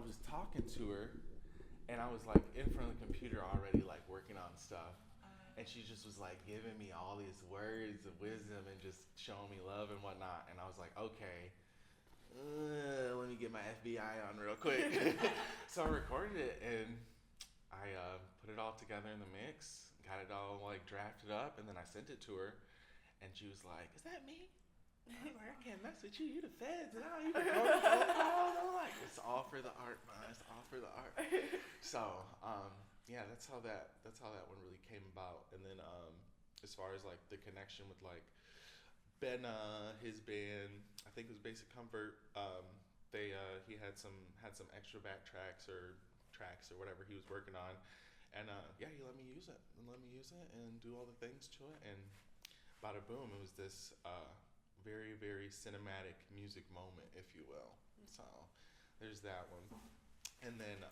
was talking to her, and I was like in front of the computer already, like working on stuff. And she just was like giving me all these words of wisdom and just showing me love and whatnot. And I was like, okay, let me get my FBI on real quick. So I recorded it and I put it all together in the mix, got it all like drafted up, and then I sent it to her. And she was like, "Is that me?" I was like, "I can't mess with you. You the feds, and I don't even know the phone calls." I'm like, "It's all for the art, man. It's all for the art." So, yeah, that's how that one really came about. And then, as far as like the connection with like Ben, his band, I think it was Basic Comfort. They he had some extra tracks or whatever he was working on, and yeah, he let me use it and do all the things to it, and bada boom, it was this very very cinematic music moment, if you will. So there's that one, and then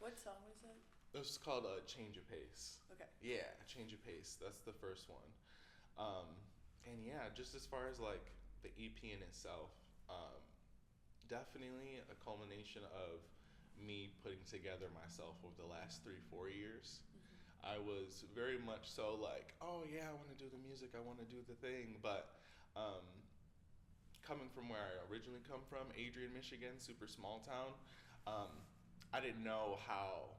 What song was it? this is called Change of Pace. Okay. Yeah, Change of Pace. That's the first one. Um, and yeah, just as far as like the EP in itself, um, definitely a culmination of me putting together myself over the last 3 4 years. I was very much so like, oh yeah, I want to do the music, I want to do the thing, but um, coming from where I originally come from, Adrian, Michigan, super small town, um, I didn't know how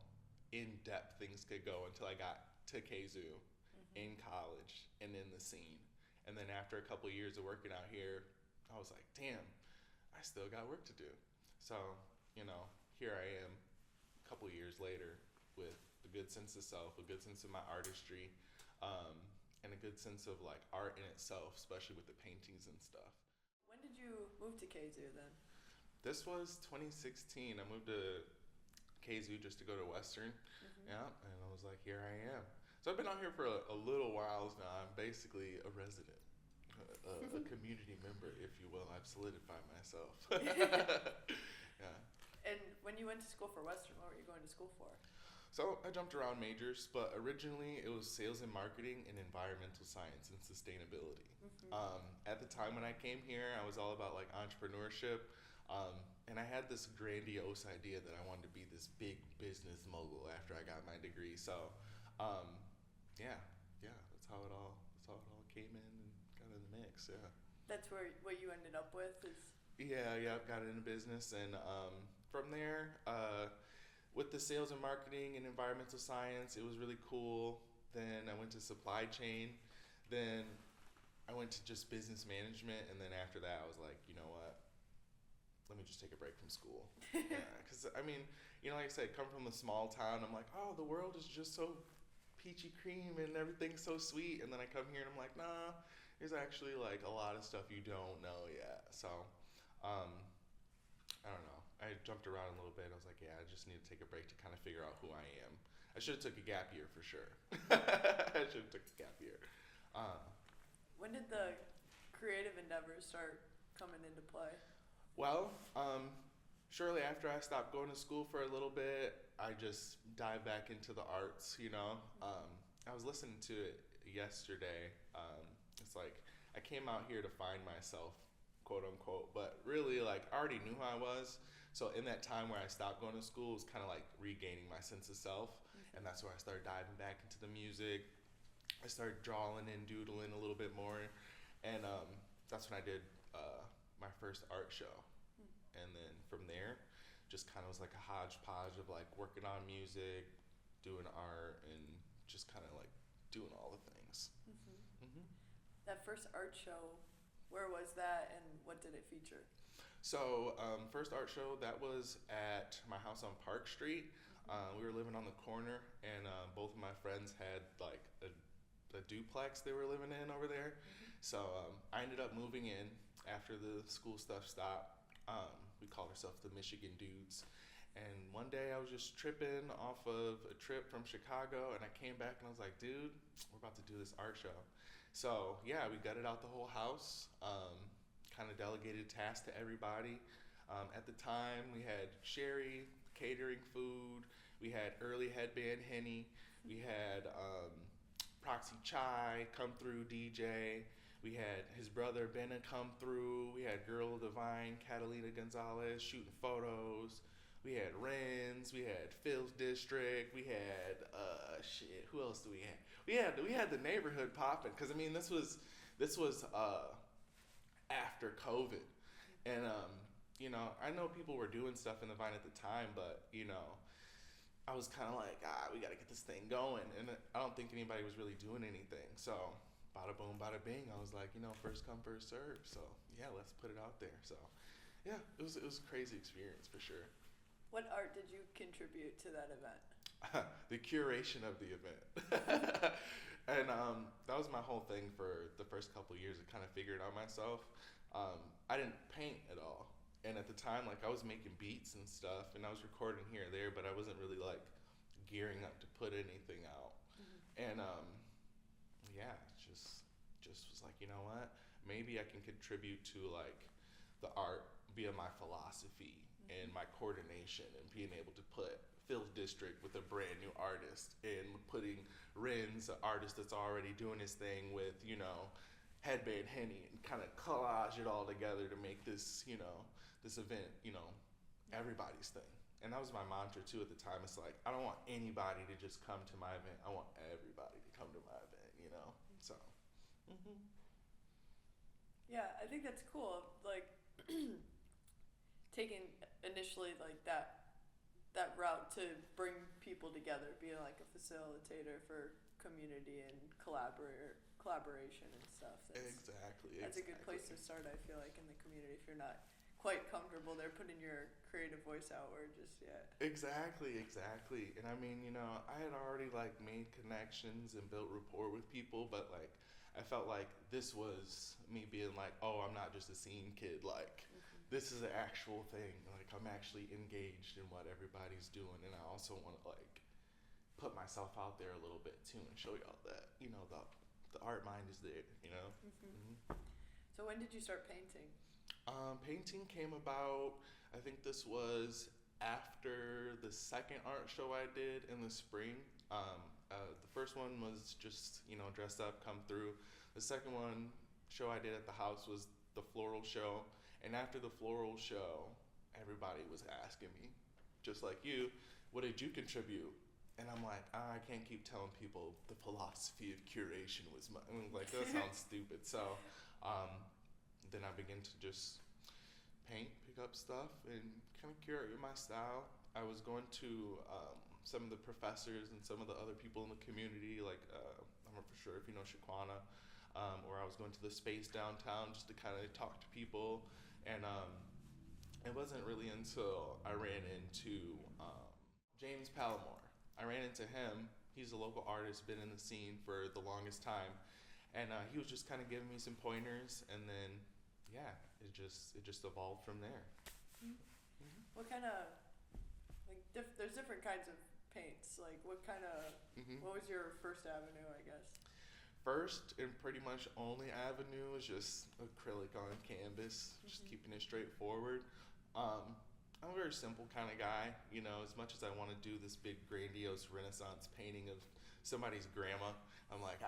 in depth things could go until I got to KZoo in college and in the scene. And then after a couple of years of working out here, I was like, damn, I still got work to do. So, here I am a couple of years later with a good sense of self, a good sense of my artistry, um, and a good sense of like art in itself, especially with the paintings and stuff. When did you move to KZoo then? This was 2016. I moved to KZoo just to go to Western. Yeah, and I was like, here I am. So I've been out here for a little while now. I'm basically a resident, a community member, if you will. I've solidified myself. Yeah. And when you went to school for Western, what were you going to school for? So I jumped around majors, but originally it was sales and marketing and environmental science and sustainability. At the time when I came here, I was all about like entrepreneurship. And I had this grandiose idea that I wanted to be this big business mogul after I got my degree. So, um, yeah, that's how it all came in and got in the mix. Yeah. That's where what you ended up with is. Yeah, got into business, and from there, with the sales and marketing and environmental science, it was really cool. Then I went to supply chain. Then I went to just business management, and then after that, I was like, you know what? Let me just take a break from school. Yeah, because I mean, like I said, come from a small town. I'm like, oh, the world is just so peachy cream and everything's so sweet. And then I come here and I'm like, nah, there's actually like a lot of stuff you don't know yet. So, um, I don't know. I jumped around a little bit. I was like, yeah, I just need to take a break to kind of figure out who I am. I should have took a gap year for sure. I should have took a gap year. Uh, When did the creative endeavors start coming into play? Well, shortly after I stopped going to school for a little bit, I just dived back into the arts. I was listening to it yesterday. It's like I came out here to find myself, quote unquote, but really, like, I already knew who I was. So in that time where I stopped going to school, it was kind of like regaining my sense of self, and that's where I started diving back into the music. I started drawing and doodling a little bit more, and that's when I did my first art show. And then from there, just kind of was like a hodgepodge of like working on music, doing art, and just kind of like doing all the things. That first art show, where was that and what did it feature? So, first art show, that was at my house on Park Street. We were living on the corner, and both of my friends had like a duplex they were living in over there. So I ended up moving in after the school stuff stopped. We called ourselves the Michigan Dudes. And one day I was just tripping off of a trip from Chicago, and I came back and I was like, dude, we're about to do this art show. So yeah, we gutted out the whole house, kind of delegated tasks to everybody. At the time, we had Sherry catering food, we had Early Headband Henny, we had Proxy Chai come through DJ. We had his brother Benna come through. We had Girl Divine, Catalina Gonzalez shooting photos. We had Ren's, we had Phil's District, we had who else do we have? We had the neighborhood popping, because I mean this was after COVID, and you know, I know people were doing stuff in the Vine at the time, but you know, I was kind of like, we got to get this thing going, and I don't think anybody was really doing anything. So, bada boom, bada bing. I was like, you know, first come, first serve. So, yeah, let's put it out there. So, yeah, it was a crazy experience for sure. What art did you contribute to that event? The curation of the event, and that was my whole thing for the first couple of years. I kind of figured out myself. I didn't paint at all. And at the time, like, I was making beats and stuff, and I was recording here or there, but I wasn't really like gearing up to put anything out. And yeah, just was like, you know what? Maybe I can contribute to like the art via my philosophy and my coordination, and being able to put Phil's District with a brand new artist, and putting Ren's, an artist that's already doing his thing, with, you know, Headband Henny, and kind of collage it all together to make this, you know, this event, you know, everybody's thing. And that was my mantra too at the time. It's like, I don't want anybody to just come to my event. I want everybody to come to my event, you know? So, Yeah, I think that's cool. Like, taking initially like that route to bring people together, being like a facilitator for community and collaboration and stuff. That's a good place to start, I feel like, in the community, if you're not quite comfortable there putting your creative voice outward just yet. Exactly. And I mean, you know, I had already like made connections and built rapport with people, but like I felt like this was me being like, oh, I'm not just a scene kid, like this is an actual thing, like I'm actually engaged in what everybody's doing, and I also want to like put myself out there a little bit too, and show y'all that, you know, the art mind is there, you know. So when did you start painting? Painting came about, I think this was after the second art show I did in the spring. The first one was just, you know, dress up, come through. The second one show I did at the house was the floral show. And after the floral show, everybody was asking me, just like you, what did you contribute? And I'm like, I can't keep telling people the philosophy of curation was my, I mean, like, that sounds stupid. So then I began to just paint, pick up stuff, and kind of curate my style. I was going to some of the professors and some of the other people in the community, like I'm not for sure if you know Shaquana, or I was going to the space downtown just to kind of talk to people. And it wasn't really until I ran into James Palomore. I ran into him. He's a local artist, been in the scene for the longest time, and he was just kind of giving me some pointers, and then yeah, it just evolved from there. What kind of like there's different kinds of paints. Like what kind of what was your first avenue, I guess? First and pretty much only avenue is just acrylic on canvas, just keeping it straightforward. I'm a very simple kind of guy, you know. As much as I want to do this big grandiose Renaissance painting of somebody's grandma, I'm like,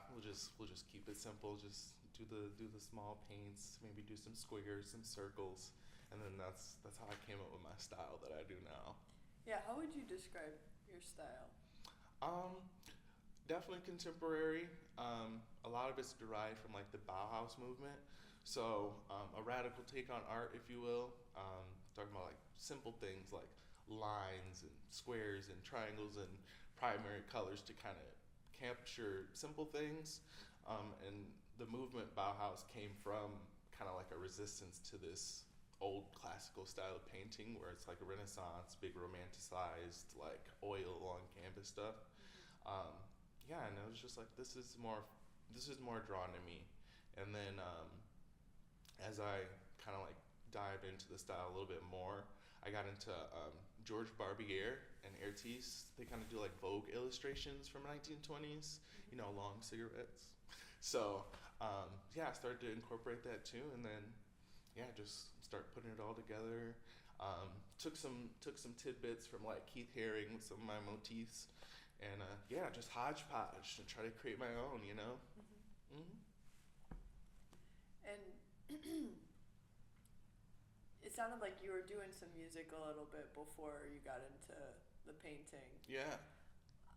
we'll just keep it simple. Just do the small paints, maybe do some squiggers, some circles, and then that's how I came up with my style that I do now. Yeah, how would you describe your style? Definitely contemporary. A lot of it's derived from like the Bauhaus movement. So a radical take on art, if you will. Talking about like simple things like lines and squares and triangles and primary colors to kind of capture simple things. And the movement Bauhaus came from kind of like a resistance to this old classical style of painting where it's like a Renaissance, big romanticized, like oil on canvas stuff. Yeah, and it was just like, this is more drawn to me. And then as I kind of like dived into the style a little bit more, I got into George Barbier and Artis. They kind of do like Vogue illustrations from 1920s, you know, long cigarettes. So yeah, I started to incorporate that too, and then yeah, just start putting it all together. Took some tidbits from like Keith Haring with some of my motifs. And yeah, just hodgepodge and try to create my own, you know. And it it sounded like you were doing some music a little bit before you got into the painting. Yeah.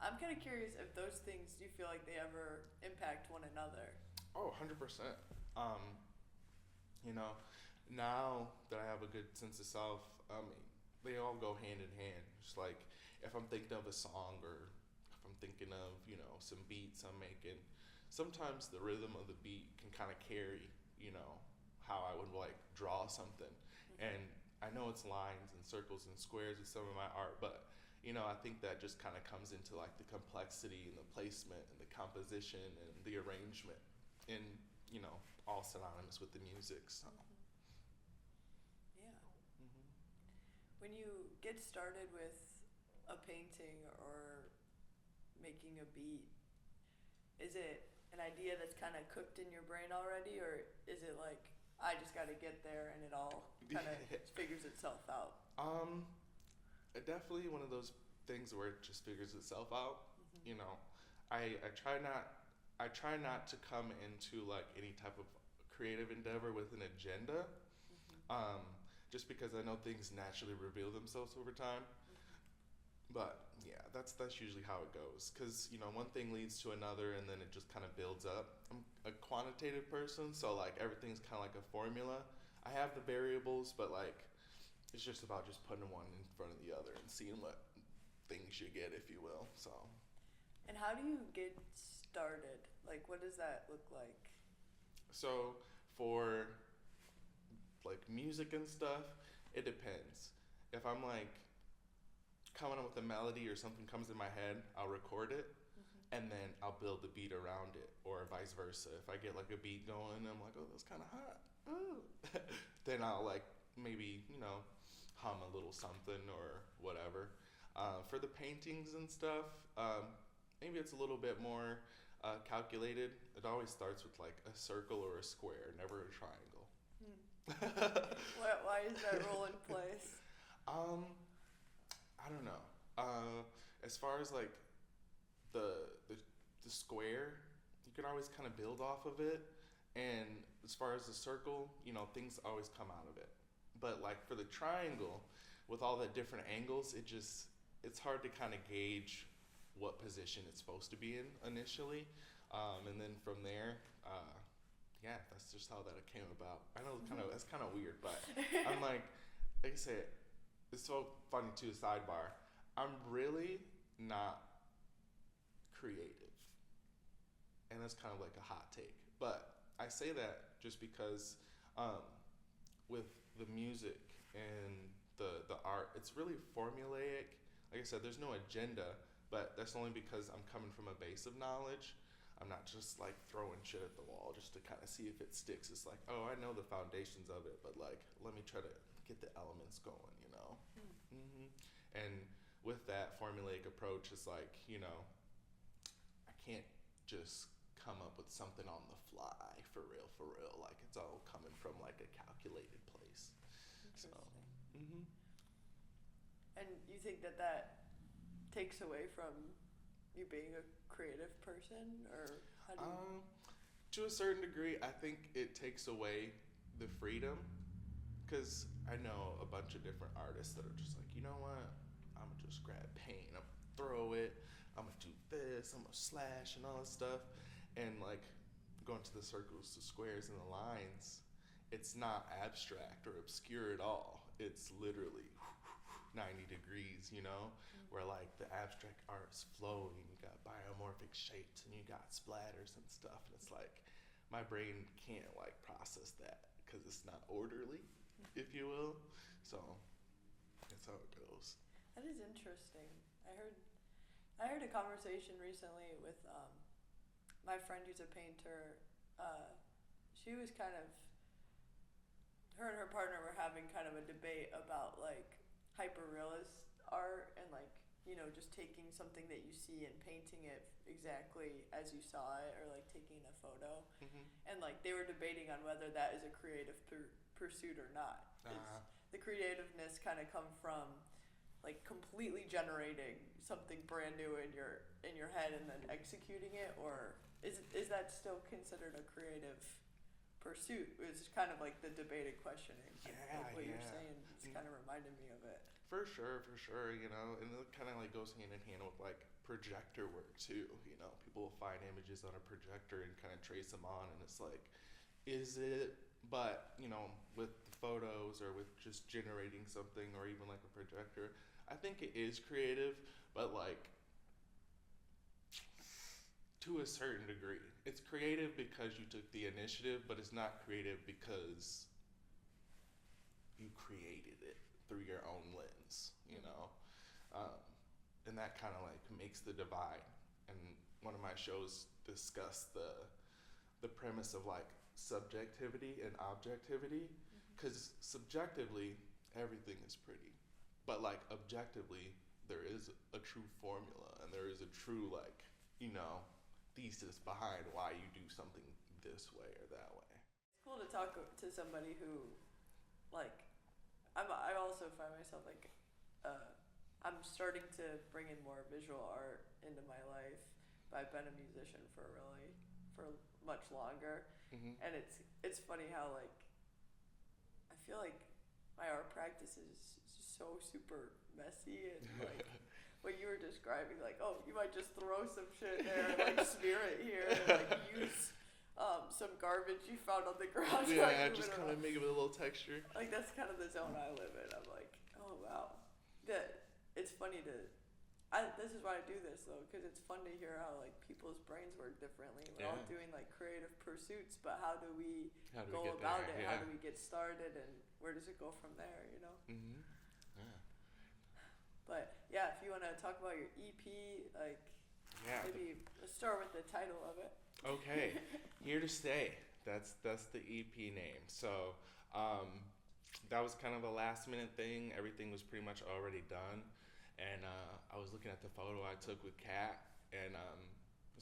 I'm kind of curious if those things, do you feel like they ever impact one another? Oh, 100%. You know, now that I have a good sense of self, they all go hand in hand. Just like if I'm thinking of a song or if I'm thinking of, some beats I'm making, sometimes the rhythm of the beat can kind of carry, how I would like draw something. And I know it's lines and circles and squares with some of my art, but I think that just kind of comes into like the complexity and the placement and the composition and the arrangement and, all synonymous with the music. So. Yeah. When you get started with a painting or making a beat, is it an idea that's kind of cooked in your brain already, or is it like, I just got to get there and it all kind of figures itself out? Definitely one of those things where it just figures itself out. I try not to come into like any type of creative endeavor with an agenda, just because I know things naturally reveal themselves over time. But yeah, that's usually how it goes, because one thing leads to another and then it just kind of builds up. I'm a quantitative person, so like everything's kind of like a formula. I have the variables, but like it's just about just putting one in front of the other and seeing what things you get, if you will. So. And how do you get started? Like, what does that look like? So for like music and stuff, it depends. If I'm like coming up with a melody or something comes in my head, I'll record it and then I'll build the beat around it, or vice versa. If I get like a beat going, I'm like, oh, that's kind of hot. Ooh. Then I'll like maybe, hum a little something or whatever. For the paintings and stuff, maybe it's a little bit more calculated. It always starts with like a circle or a square, never a triangle. Why is that rule in place? I don't know. As far as like the square, you can always kind of build off of it, and as far as the circle, things always come out of it. But like for the triangle, with all the different angles, it's hard to kind of gauge what position it's supposed to be in initially, and then from there, yeah, that's just how that came about. I know that's kind of weird, but I'm like I said, it's so funny too. Sidebar, I'm really not creative, and that's kind of like a hot take. But I say that just because, with the music and the art, it's really formulaic. Like I said, there's no agenda, but that's only because I'm coming from a base of knowledge. I'm not just like throwing shit at the wall just to kind of see if it sticks. It's like, oh, I know the foundations of it, but like, let me try to get the elements going, And with that formulaic approach, it's like, I can't just come up with something on the fly for real. Like it's all coming from like a calculated place. So. And you think that takes away from you being a creative person, or how do you? To a certain degree, I think it takes away the freedom, because I know a bunch of different artists that are just like, you know what, I'm gonna just grab paint, I'm gonna throw it, I'm gonna do this, I'm gonna slash and all that stuff, and like going to the circles, the squares, and the lines, it's not abstract or obscure at all. It's literally 90 degrees, where like the abstract art's flowing, you got biomorphic shapes and you got splatters and stuff, and it's like my brain can't like process that because it's not orderly, if you will. So that's how it goes. That is interesting. I heard a conversation recently with my friend who's a painter. She was kind of, her and her partner were having kind of a debate about like hyperrealist art and like, just taking something that you see and painting it exactly as you saw it, or like taking a photo. And like they were debating on whether that is a creative pursuit or not. Does the creativeness kind of come from like completely generating something brand new in your head and then executing it, or is that still considered a creative pursuit? It's kind of like the debated questioning. Yeah, like what you're saying kind of reminded me of it. For sure, you know, and it kind of like goes hand in hand with like projector work too. You know, people will find images on a projector and kind of trace them on, and it's like, is it? But you know, with the photos or with just generating something or even like a projector, I think it is creative, but like to a certain degree. It's creative because you took the initiative, but it's not creative because you created it through your own lens, you know? And that kind of like makes the divide. And one of my shows discussed the premise of like subjectivity and objectivity, because subjectively, everything is pretty. But like objectively, there is a true formula and there is a true like, you know, thesis behind why you do something this way or that way. It's cool to talk to somebody who, like, I also find myself like, I'm starting to bring in more visual art into my life. But I've been a musician for much longer, and it's funny how like I feel like my art practice is so super messy and like. What you were describing, like, oh, you might just throw some shit there and like smear it here and like use some garbage you found on the ground. Yeah, like, just kind of make it with a little texture. Like that's kind of the zone I live in. I'm like, oh wow, it's funny to. This is why I do this though, because it's fun to hear how like people's brains work differently. We're all doing like creative pursuits, but how do we go about it? Yeah. How do we get started, and where does it go from there? You know. But yeah, if you want to talk about your EP, like maybe let's start with the title of it. Okay, Here to Stay. That's the EP name. So that was kind of a last minute thing. Everything was pretty much already done, and I was looking at the photo I took with Kat, and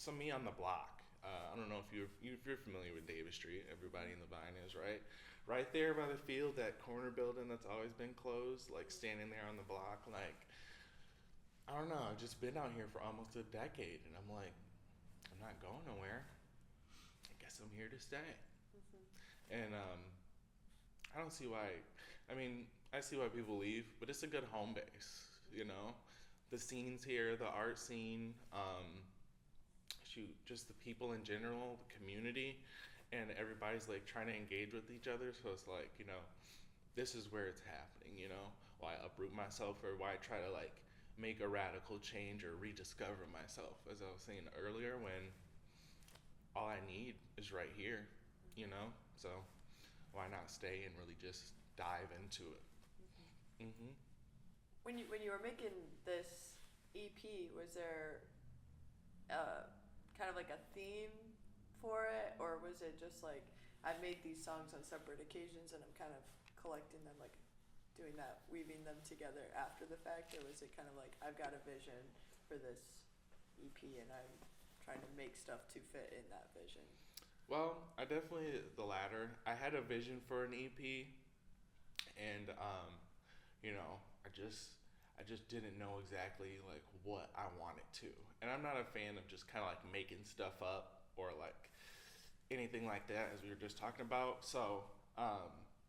some me on the block. I don't know if you're familiar with Davy Street. Everybody in the Vine is, right? Right there by the field, that corner building that's always been closed, like standing there on the block, like, I don't know, I've just been out here for almost a decade, and I'm like, I'm not going nowhere. I guess I'm here to stay. And I don't see why, I mean, I see why people leave, but it's a good home base, you know? The scenes here, the art scene, just the people in general, the community, and everybody's like trying to engage with each other, so it's like, you know, this is where it's happening, you know? Why uproot myself, or why try to like make a radical change or rediscover myself, as I was saying earlier, when all I need is right here, you know? So why not stay and really just dive into it? When you were making this EP, was there kind of like a theme for it, or was it just like I made these songs on separate occasions and I'm kind of collecting them, like doing that, weaving them together after the fact, or was it kind of like I've got a vision for this EP and I'm trying to make stuff to fit in that vision? Well, I definitely the latter. I had a vision for an EP, and you know, I just didn't know exactly like what I wanted to, and I'm not a fan of just kind of like making stuff up or like anything like that, as we were just talking about. So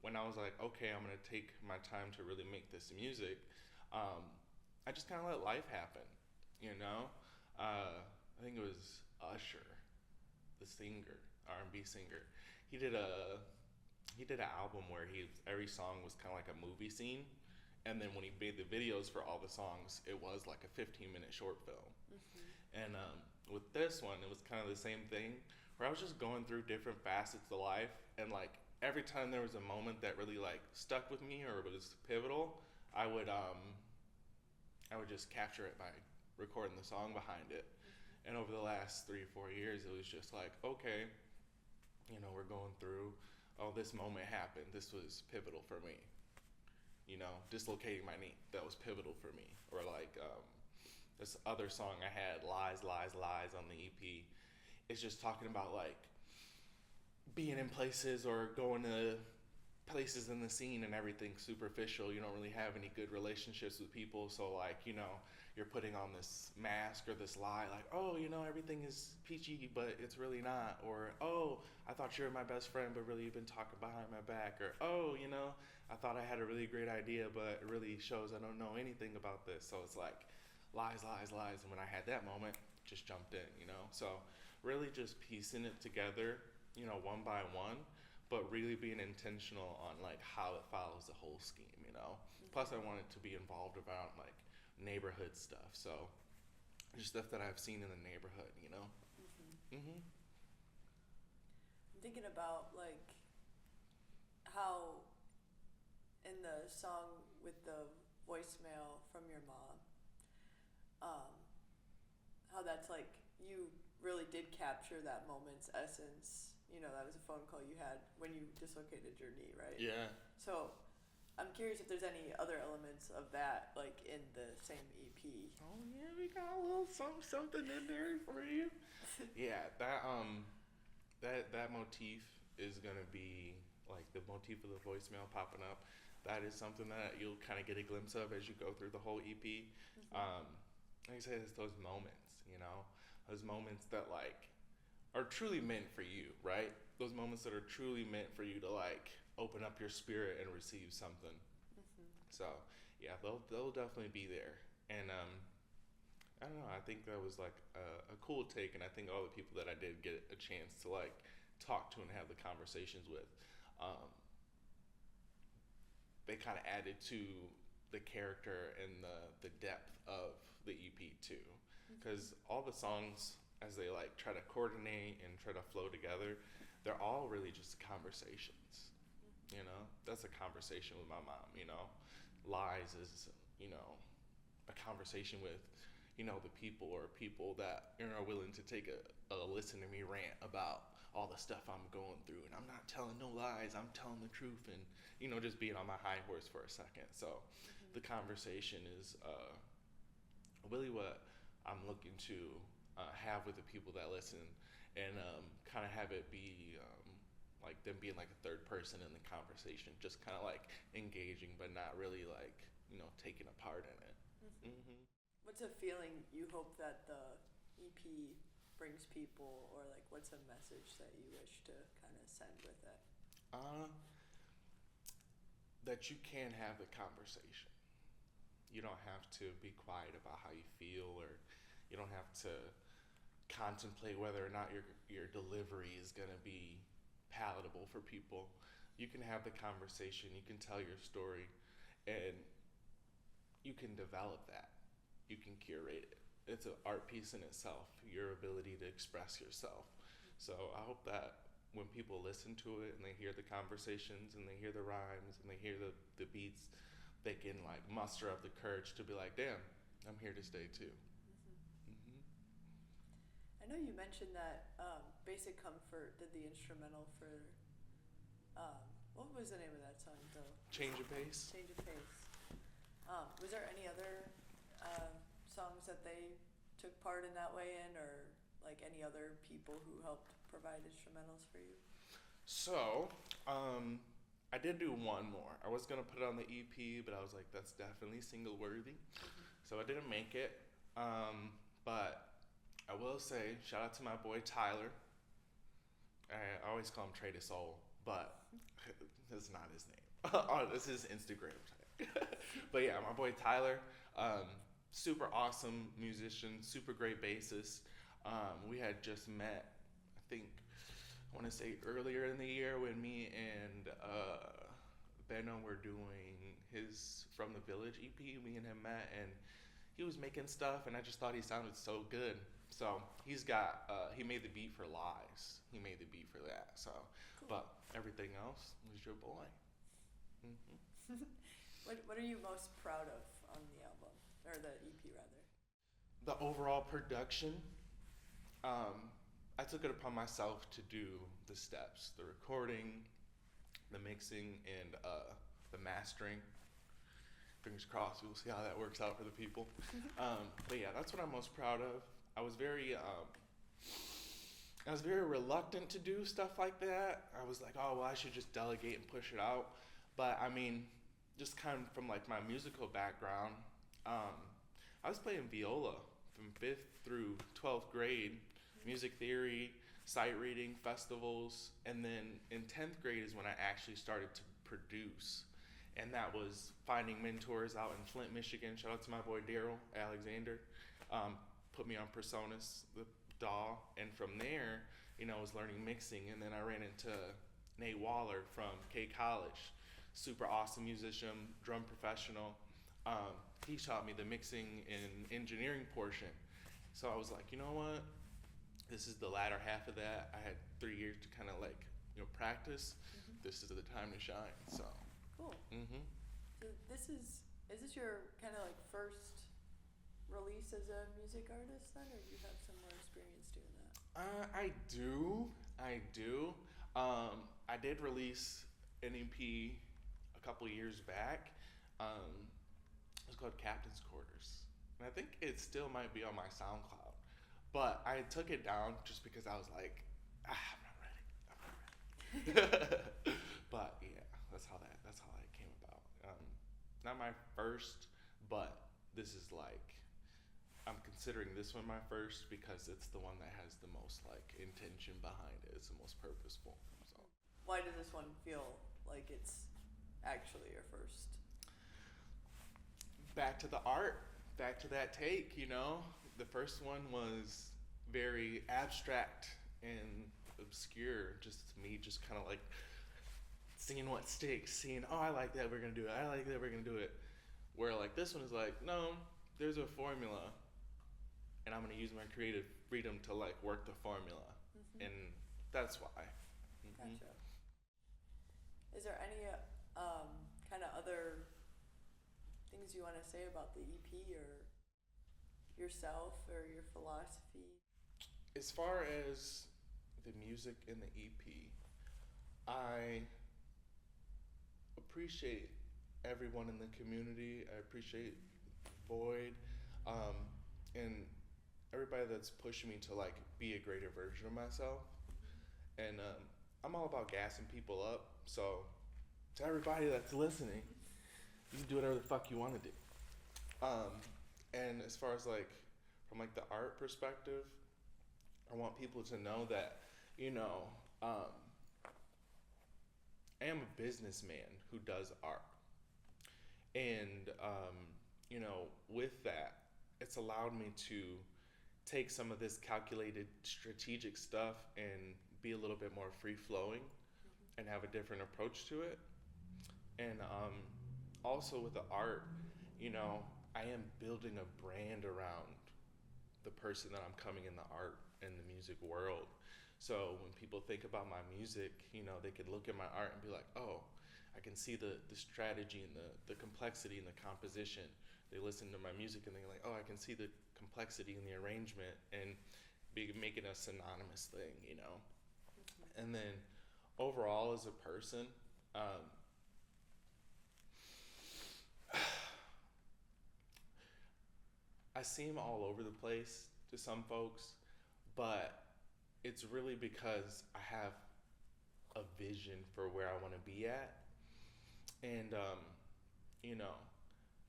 when I was like, okay, I'm gonna take my time to really make this music, I just kind of let life happen, you know. I think it was Usher, the singer, R&B singer. He did an album where every song was kind of like a movie scene, and then when he made the videos for all the songs, it was like a 15-minute short film. And with this one, it was kind of the same thing, where I was just going through different facets of life, and like every time there was a moment that really like stuck with me or was pivotal, I would just capture it by recording the song behind it. And over the last 3 or 4 years, it was just like, okay, you know, we're going through, oh, this moment happened, this was pivotal for me. You know, dislocating my knee, that was pivotal for me. Or like this other song I had, Lies, Lies, Lies, on the EP. It's just talking about like being in places or going to places in the scene and everything's superficial. You don't really have any good relationships with people. So like, you know, you're putting on this mask or this lie, like, oh, you know, everything is peachy, but it's really not. Or, oh, I thought you were my best friend, but really you've been talking behind my back. Or, oh, you know, I thought I had a really great idea, but it really shows I don't know anything about this. So it's like lies, lies, lies. And when I had that moment, just jumped in, you know? So really just piecing it together, you know, one by one, but really being intentional on like how it follows the whole scheme, you know? Plus, I wanted to be involved around like neighborhood stuff. So just stuff that I've seen in the neighborhood, you know? I'm thinking about like how in the song with the voicemail from your mom, how that's like you really did capture that moment's essence. You know, that was a phone call you had when you dislocated your knee, right? Yeah. So I'm curious if there's any other elements of that, like in the same EP. Oh yeah, we got a little something in there for you. Yeah, that motif is gonna be like the motif of the voicemail popping up. That is something that you'll kind of get a glimpse of as you go through the whole EP. Like I said, it's those moments, you know, those moments that like are truly meant for you, right? Those moments that are truly meant for you to like open up your spirit and receive something. So yeah, they'll definitely be there. And I don't know, I think that was like a cool take, and I think all the people that I did get a chance to like talk to and have the conversations with, they kind of added to the character and the depth of the EP too, because all the songs, as they like try to coordinate and try to flow together, they're all really just conversations. You know, that's a conversation with my mom. You know, lies is, you know, a conversation with, you know, the people or people that, you know, are willing to take a listen to me rant about all the stuff I'm going through, and I'm not telling no lies, I'm telling the truth, and, you know, just being on my high horse for a second. So the conversation is really what I'm looking to have with the people that listen, and kind of have it be like them being like a third person in the conversation, just kind of like engaging, but not really like, you know, taking a part in it. What's a feeling you hope that the EP brings people, or like what's a message that you wish to kind of send with it? That you can have the conversation. You don't have to be quiet about how you feel, or you don't have to contemplate whether or not your delivery is going to be palatable for people. You can have the conversation, you can tell your story, and you can develop that. You can curate it. It's an art piece in itself, your ability to express yourself. So I hope that when people listen to it and they hear the conversations and they hear the rhymes and they hear the beats, they can like muster up the courage to be like, damn, I'm here to stay too. I know you mentioned that Basic Comfort did the instrumental for, what was the name of that song though? Change of Pace. Change of Pace. Was there any other songs that they took part in that way in, or like any other people who helped provide instrumentals for you? So, I did do one more. I was gonna put it on the EP, but I was like, that's definitely single worthy. So I didn't make it. But I will say, shout out to my boy Tyler. I always call him Trey de Soul, but that's not his name. Oh, this is Instagram. But yeah, my boy Tyler, super awesome musician, super great bassist. We had just met, I think, I want to say earlier in the year, when me and Benno were doing his From the Village EP. Me and him met, and he was making stuff, and I just thought he sounded so good. So he's got, he made the beat for Lies. He made the beat for that. So, cool. But everything else was your boy. What are you most proud of on the album, or the EP rather? The overall production. I took it upon myself to do the steps, the recording, the mixing, and the mastering. Fingers crossed, we'll see how that works out for the people. But yeah, that's what I'm most proud of. I was very reluctant to do stuff like that. I was like, oh, well, I should just delegate and push it out. But I mean, just kind of from like my musical background, I was playing viola from 5th through 12th grade, music theory, sight reading, festivals, and then in 10th grade is when I actually started to produce. and that was finding mentors out in Flint, Michigan. Shout out to my boy Daryl Alexander. Put me on Personas, the DAW, and from there, I was learning mixing, and then I ran into Nate Waller from K College, super awesome musician, drum professional. He taught me the mixing and engineering portion. So I was like, you know what? This is the latter half of that. I had 3 years to kind of practice. Mm-hmm. This is the time to shine. So. Cool. Mm-hmm. So is this your kind of like first release as a music artist then, or do you have some more experience doing that? I do. I did release an EP a couple years back. It was called Captain's Quarters. And I think it still might be on my SoundCloud. But I took it down just because I was like, I'm not ready. But yeah, that's how that came about. Not my first, but this is I'm considering this one my first because it's the one that has the most intention behind it. It's the most purposeful. So. Why does this one feel like it's actually your first? Back to the art, back to that take, The first one was very abstract and obscure, just me just kind of seeing what sticks, seeing, oh, I like that, we're going to do it. I like that, we're going to do it. Where this one is no, there's a formula, and I'm going to use my creative freedom to work the formula. Mm-hmm. And that's why. Mm-hmm. Gotcha. Is there any kind of other things you want to say about the EP or yourself or your philosophy? As far as the music in the EP, I appreciate everyone in the community. I appreciate Boyd, and everybody that's pushing me to be a greater version of myself. And I'm all about gassing people up. So to everybody that's listening, you can do whatever the fuck you want to do. And as far as from the art perspective, I want people to know that, I am a businessman who does art. And, with that, it's allowed me to take some of this calculated strategic stuff and be a little bit more free-flowing and have a different approach to it. And also with the art, I am building a brand around the person that I'm coming in the art and the music world. So when people think about my music, they could look at my art and be like, oh, I can see the strategy and the complexity and the composition. They listen to my music and they're like, oh, I can see the complexity in the arrangement, and make it a synonymous thing, Mm-hmm. And then overall as a person, I seem all over the place to some folks, but it's really because I have a vision for where I want to be at. And,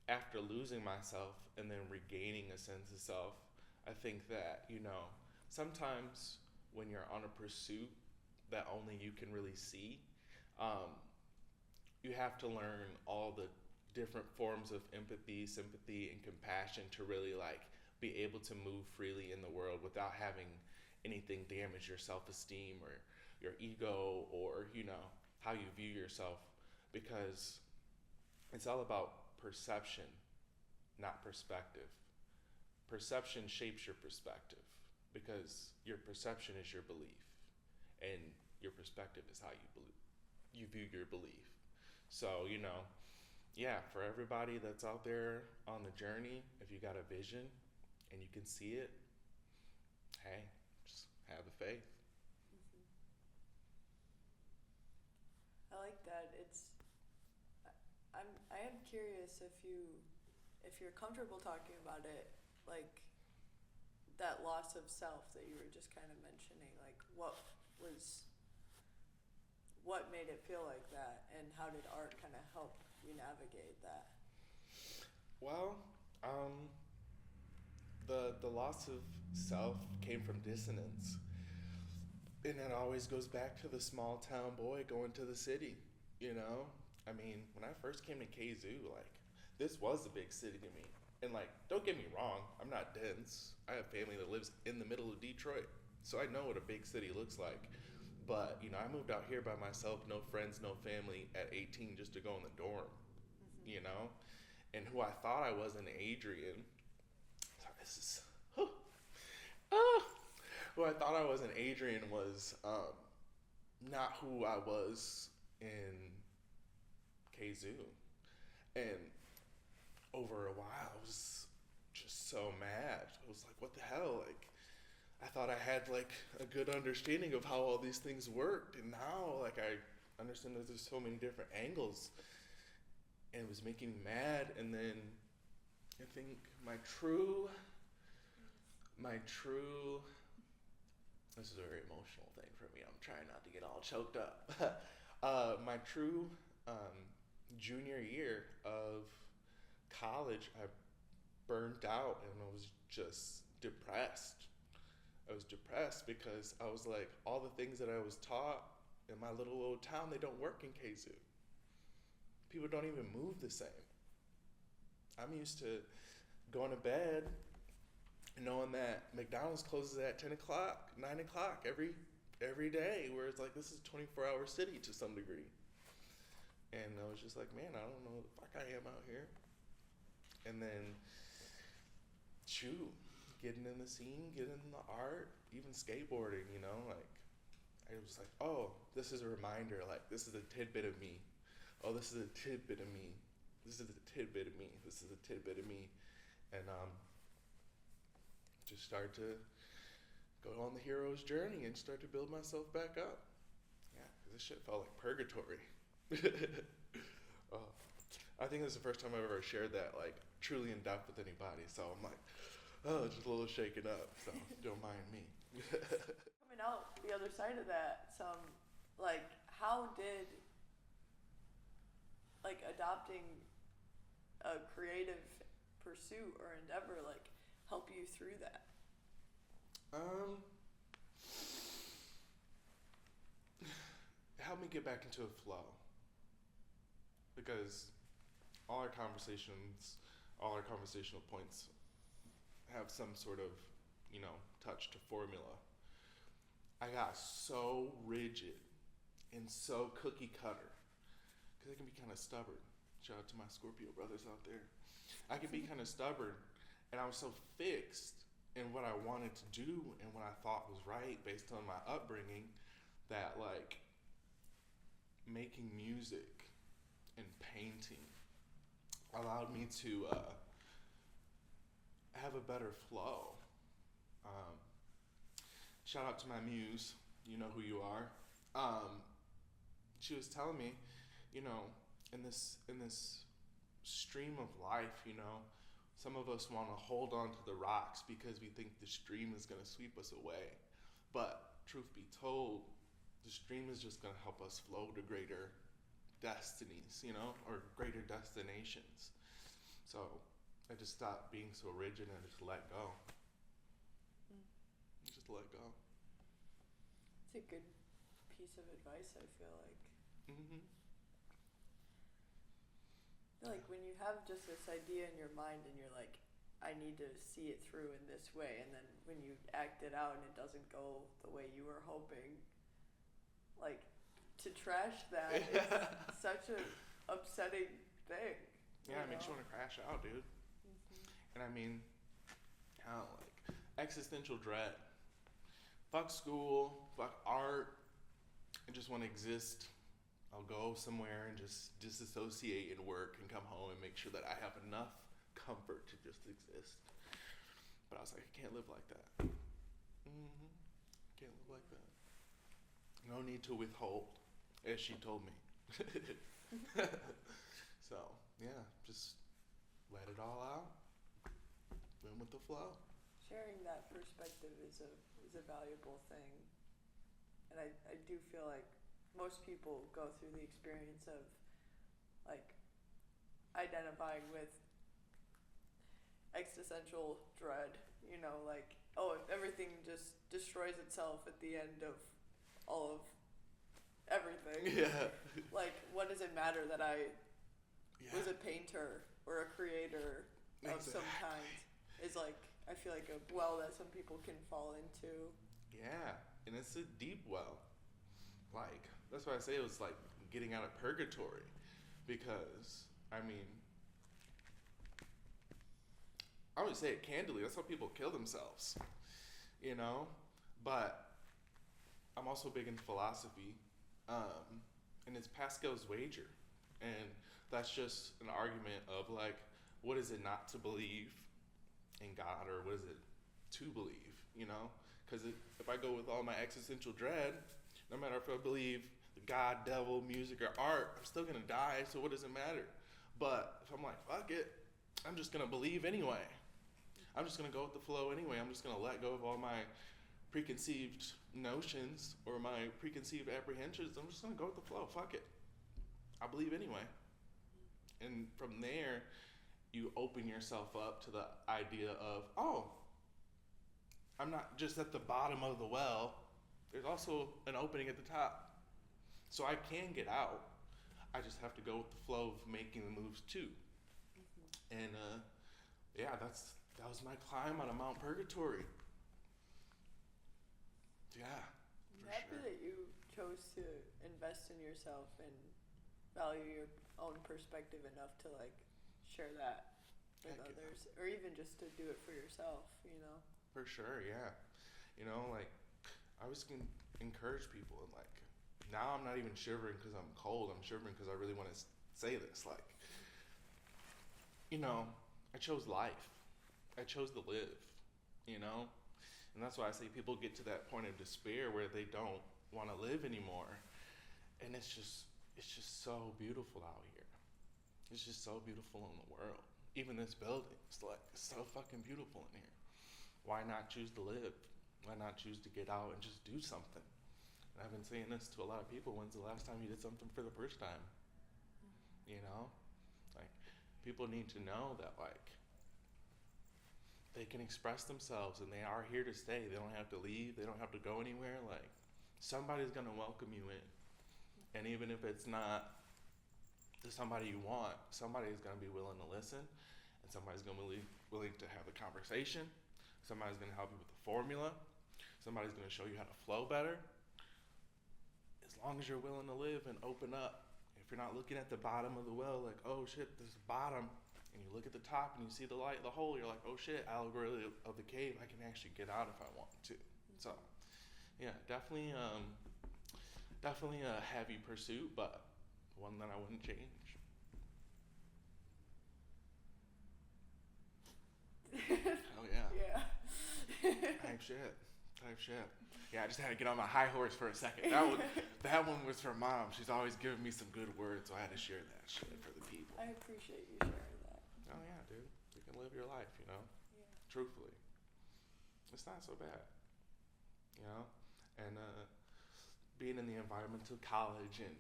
after losing myself and then regaining a sense of self, I think that, sometimes when you're on a pursuit that only you can really see, you have to learn all the different forms of empathy, sympathy, and compassion to really be able to move freely in the world without having anything damage your self-esteem or your ego or, how you view yourself, because it's all about perception, not perspective. Perception shapes your perspective because your perception is your belief and your perspective is how you view your belief. So, for everybody that's out there on the journey, if you got a vision and you can see it, hey, just have the faith. I like that. I am curious if you're comfortable talking about it, that loss of self that you were just kind of mentioning, what made it feel like that, and how did art kind of help you navigate that? Well, the loss of self came from dissonance. And it always goes back to the small town boy going to the city, I mean, when I first came to KZoo, like, this was a big city to me. And, like, don't get me wrong, I'm not dense. I have family that lives in the middle of Detroit. So I know what a big city looks like. But, you know, I moved out here by myself, no friends, no family, at 18 just to go in the dorm, you know? And who I thought I was in Adrian, this is, who I thought I was in Adrian was not who I was in KZoo. And over a while, I was just so mad. I was like, what the hell? Like, I thought I had like a good understanding of how all these things worked, and now like I understand that there's so many different angles, and it was making me mad. And then I think my true this is a very emotional thing for me. I'm trying not to get all choked up. My true junior year of college, I burnt out and I was just depressed. I was depressed because I was like, all the things that I was taught in my little old town, they don't work in KZoo. People don't even move the same. I'm used to going to bed knowing that McDonald's closes at 10 o'clock, 9 o'clock every day, where it's like, this is a 24-hour city to some degree. And I was just like, man, I don't know who the fuck I am out here. And then, shoot, getting in the scene, getting in the art, even skateboarding, you know, like, I was like, oh, this is a reminder, like, this is a tidbit of me. Oh, this is a tidbit of me. This is a tidbit of me. This is a tidbit of me. And just start to go on the hero's journey and start to build myself back up. Yeah, because this shit felt like purgatory. I think this is the first time I've ever shared that, like, truly in depth with anybody. So I'm like, oh, just a little shaken up. So don't mind me. Coming out the other side of that, like, how did, like, adopting a creative pursuit or endeavor, like, help you through that? Help me get back into a flow. Because all our conversational points have some sort of, you know, touch to formula. I got so rigid and so cookie cutter because I can be kind of stubborn. Shout out to my Scorpio brothers out there. I can be kind of stubborn, and I was so fixed in what I wanted to do and what I thought was right based on my upbringing that, like, making music and painting allowed me to have a better flow. Shout out to my muse, you know who you are. She was telling me, you know, in this stream of life, you know, some of us want to hold on to the rocks because we think the stream is going to sweep us away. But truth be told, the stream is just going to help us flow to greater destinies, you know, or greater destinations. So I just stopped being so rigid and just let go. Just let go. It's a good piece of advice, I feel like. Mm-hmm. Like, when you have just this idea in your mind and you're like, I need to see it through in this way, and then when you act it out and it doesn't go the way you were hoping, like, to trash that is such an upsetting thing. Yeah, it makes you want to crash out, dude. And I mean, how, like, existential dread. Fuck school, fuck art. I just want to exist. I'll go somewhere and just disassociate and work and come home and make sure that I have enough comfort to just exist. But I was like, I can't live like that. Can't live like that. No need to withhold, as she told me. So, yeah, just let it all out. Went with the flow. Sharing that perspective is a valuable thing. And I do feel like most people go through the experience of, like, identifying with existential dread, you know, like, oh, if everything just destroys itself at the end of all of everything. Yeah. Like, what does it matter that I Yeah. was a painter or a creator of Exactly. some kind? Is like, I feel like a well that some people can fall into. Yeah, and it's a deep well. Like, that's why I say it was like getting out of purgatory. Because, I mean, I would say it candidly, that's how people kill themselves, you know? But I'm also big in philosophy, and it's Pascal's wager. And that's just an argument of like, what is it not to believe in God, or what is it to believe, you know? Because if I go with all my existential dread, no matter if I believe God, devil, music, or art, I'm still gonna die, so what does it matter? But if I'm like, fuck it, I'm just gonna believe anyway. I'm just gonna go with the flow anyway. I'm just gonna let go of all my preconceived notions or my preconceived apprehensions. I'm just gonna go with the flow. Fuck it. I believe anyway. And from there, you open yourself up to the idea of, oh, I'm not just at the bottom of the well. There's also an opening at the top. So I can get out. I just have to go with the flow of making the moves too. And yeah, that was my climb out of Mount Purgatory. Yeah, I'm for happy sure. that you chose to invest in yourself and value your own perspective enough to like share that with Heck yeah. others, or even just to do it for yourself, you know. For sure, yeah. You know, like, I always can encourage people, and like, now I'm not even shivering because I'm cold. I'm shivering because I really want to say this. Like, you know, I chose life. I chose to live, you know? And that's why I say people get to that point of despair where they don't want to live anymore. And it's just so beautiful out here. It's just so beautiful in the world. Even this building, it's like, it's so fucking beautiful in here. Why not choose to live? Why not choose to get out and just do something? And I've been saying this to a lot of people. When's the last time you did something for the first time? You know? Like, people need to know that, like, they can express themselves and they are here to stay. They don't have to leave. They don't have to go anywhere. Like, somebody's going to welcome you in. And even if it's not the somebody you want, somebody's going to be willing to listen, and somebody's going to be willing to have a conversation. Somebody's going to help you with the formula. Somebody's going to show you how to flow better. As long as you're willing to live and open up. If you're not looking at the bottom of the well like, oh shit, there's a bottom, and you look at the top and you see the light, the hole, you're like, oh shit, allegory of the cave, I can actually get out if I want to. So, yeah, definitely a heavy pursuit, but one that I wouldn't change. Oh yeah. Yeah. Type shit. Yeah, I just had to get on my high horse for a second. That one was for Mom. She's always giving me some good words, so I had to share that shit for the people. I appreciate you sharing that. Oh yeah, dude. You can live your life, you know? Yeah. Truthfully. It's not so bad. You know? And being in the environmental college and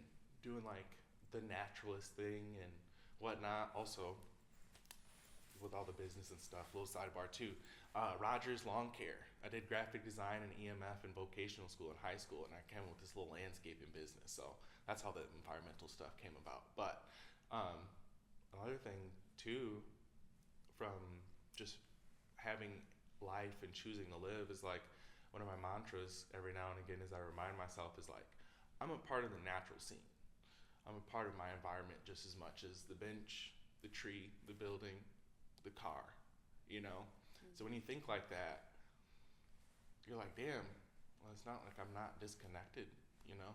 doing like the naturalist thing and whatnot, also with all the business and stuff, little sidebar too. Rogers Lawn Care. I did graphic design and EMF in vocational school in high school, and I came with this little landscaping business. So that's how the environmental stuff came about. But another thing too, from just having life and choosing to live, is like one of my mantras every now and again as I remind myself is like, I'm a part of the natural scene. I'm a part of my environment just as much as the bench, the tree, the building, the car, you know? So when you think like that, you're like, damn, well, it's not like I'm not disconnected, you know?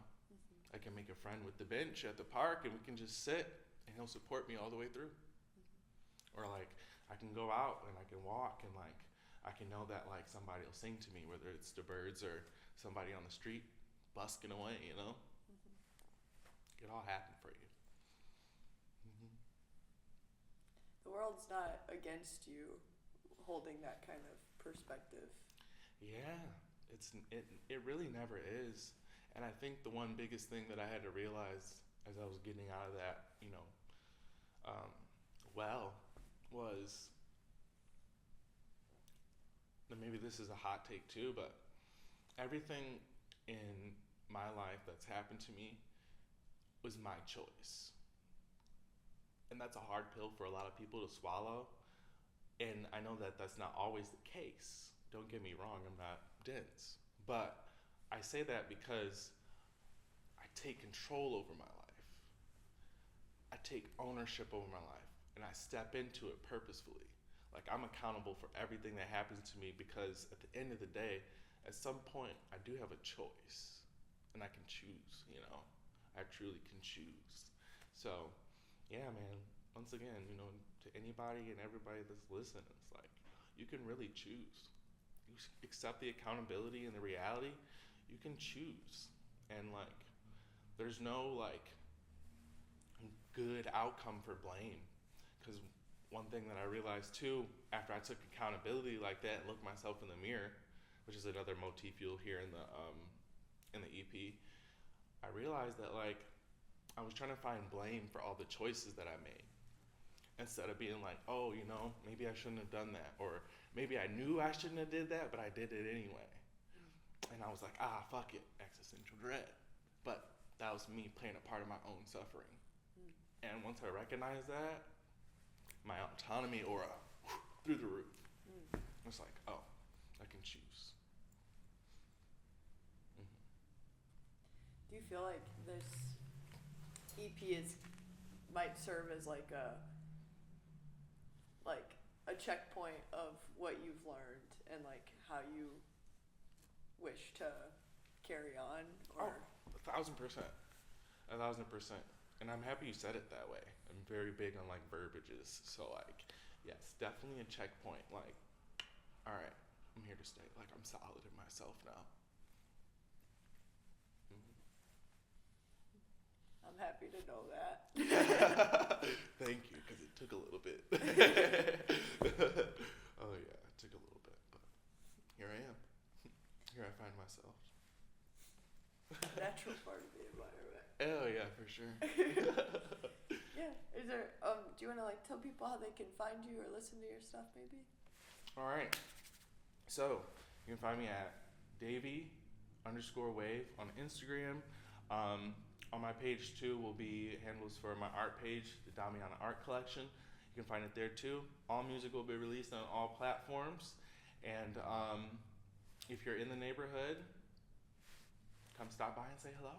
I can make a friend with the bench at the park and we can just sit and he'll support me all the way through. Or like, I can go out and I can walk and like, I can know that like somebody will sing to me, whether it's the birds or somebody on the street busking away, you know? It all happened for you. The world's not against you holding that kind of perspective. Yeah, it really never is. And I think the one biggest thing that I had to realize as I was getting out of that, you know, was, and maybe this is a hot take too, but everything in my life that's happened to me was my choice. And that's a hard pill for a lot of people to swallow. And I know that that's not always the case. Don't get me wrong, I'm not dense. But I say that because I take control over my life. I take ownership over my life. And I step into it purposefully. Like, I'm accountable for everything that happens to me because at the end of the day, at some point, I do have a choice. And I can choose, you know. I truly can choose. So, yeah, man, once again, you know, to anybody and everybody that's listening, it's like, you can really choose. You accept the accountability and the reality, you can choose. And, like, there's no, like, good outcome for blame. Because one thing that I realized too, after I took accountability like that and looked myself in the mirror, which is another motif you'll hear in the EP, I realized that like I was trying to find blame for all the choices that I made, instead of being like, oh, you know, maybe I shouldn't have done that, or maybe I knew I shouldn't have did that, but I did it anyway. And I was like, fuck it, existential dread. But that was me playing a part of my own suffering. And once I recognized that, my autonomy aura through the roof. It's like, oh, I can choose. Do you feel like this EP might serve as like a checkpoint of what you've learned and like how you wish to carry on? Or 1,000%. 1,000%. And I'm happy you said it that way. I'm very big on like verbiages. So like, yes, definitely a checkpoint. Like, all right, I'm here to stay. Like, I'm solid in myself now. I'm happy to know that. Thank you, because it took a little bit. Oh yeah, it took a little bit, but here I am. Here I find myself. Natural part of the environment. Oh yeah, for sure. Yeah. Is there? Do you want to like tell people how they can find you or listen to your stuff, maybe? All right. So you can find me at Davey_wave on Instagram. On my page too will be handles for my art page, the Damiana Art Collection. You can find it there too. All music will be released on all platforms. And if you're in the neighborhood, come stop by and say hello.